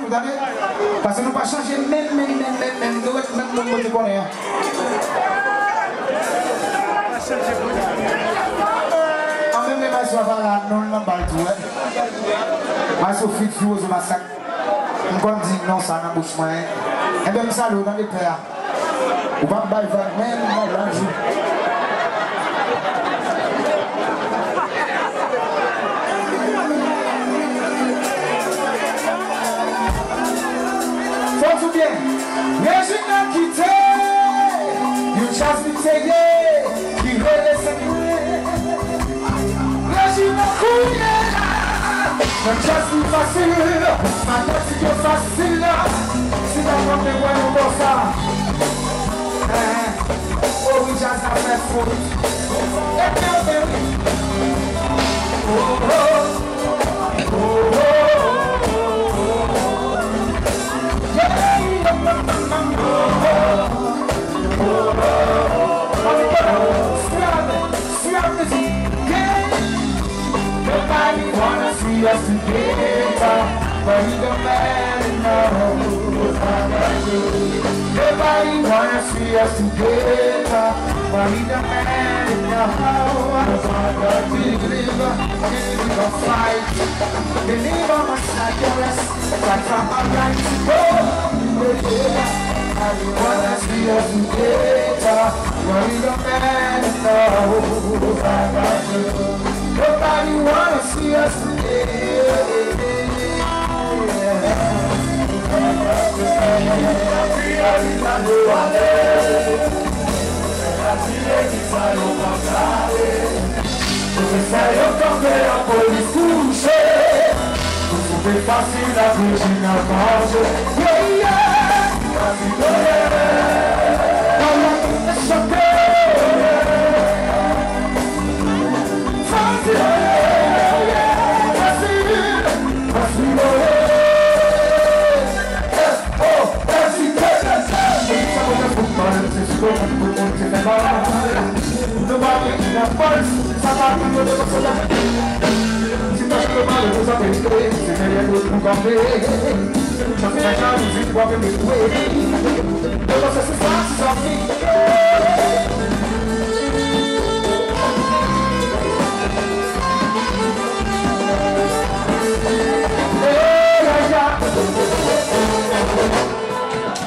vous savez? Parce que nous ne pouvons pas changer même, nous même côté qu'on est. En même temps, je vais faire la non-baltou. Je suis fit fou au massacre. Je me dis non, ça n'a pas bouche. Et bien, ça, dans les pères. On va me faire même dans le jour. Faut bien, mais je n'ai quitté, une chasse d'Italie qui relaisse mais je n'ai couillé, une chasse qui facile, maintenant c'est facile, si la femme est bonne pour ça, oh oui, j'ai ça fait fou, et bien, oh oh, oh oh. Nobody wanna see us together, but he the man knows how to do. Nobody wanna see us together, but he the man knows how to deliver. Deliver fight, deliver my sacrifice, fight from our right to go. Nobody wanna see us together, but he the man knows how to do. Nobody wanna see us today.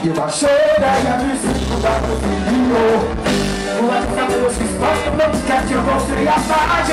You must show that you're missing about the video. You have to find those who's supposed to look at your voice to the outside.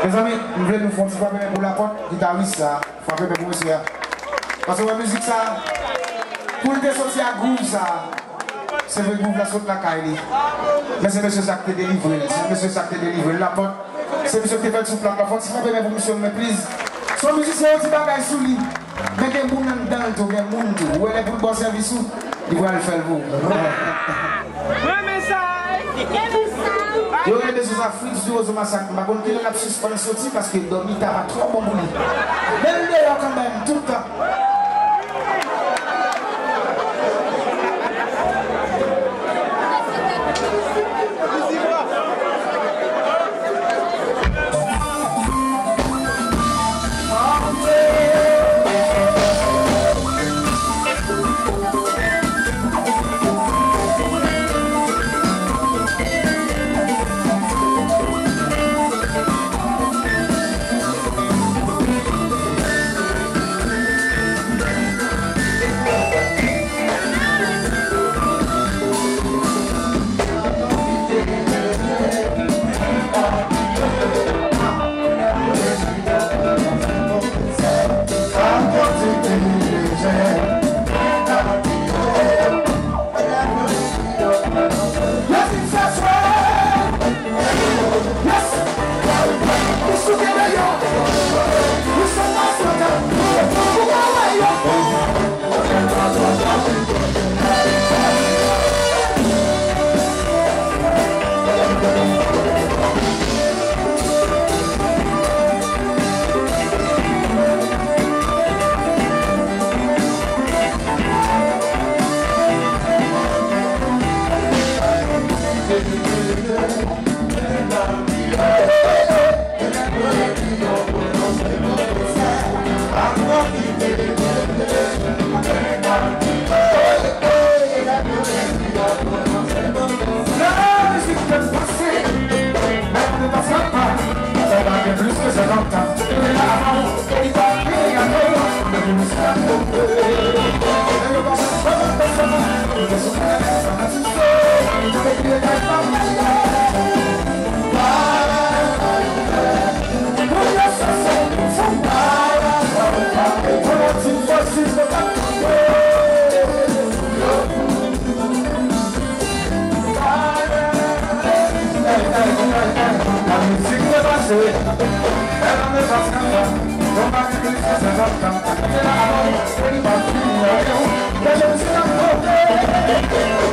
Les amis, nous voulons nous faire un petit peu pour la porte, guitariste, ça, faut faire pour monsieur. Parce que la musique, ça, pour le sortir à groove, ça, c'est le groove la saute la caille. Mais c'est monsieur ça qui est délivré, c'est monsieur ça qui est délivré. La porte, c'est monsieur qui fait sous la porte. Si vous pouvez pour monsieur, mais please. Son musicien, il dit bagaille sous lui. Mais il y a des gens dans le tout, il y a des gens où elle est pour le bon service, il va le faire vous. Ouais, mais ça. Afrique, du Rosa Massacre. Je ne sais pas si je suis sorti parce que dormi t'as trop bon boulot. Même d'ailleurs quand même, tout le temps.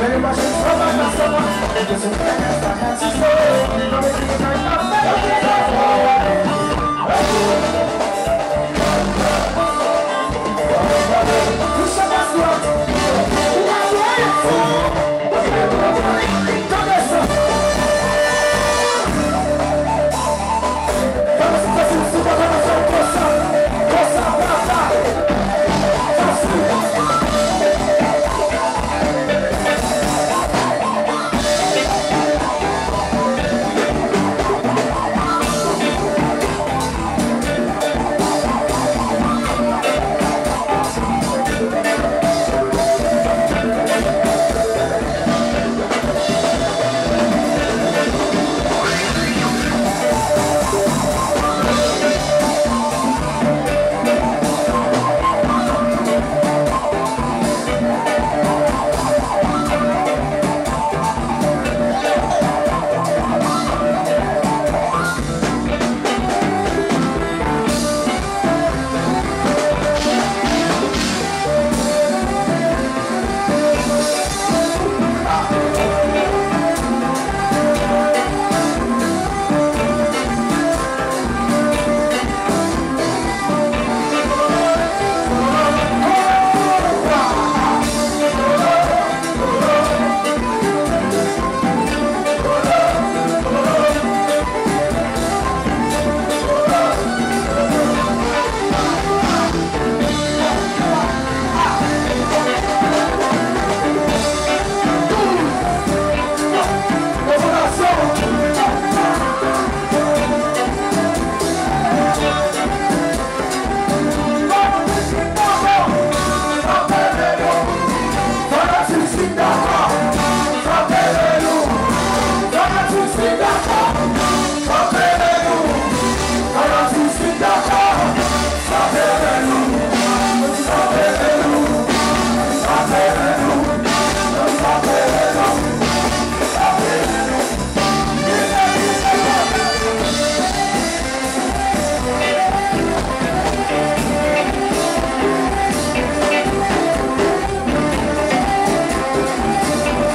Very much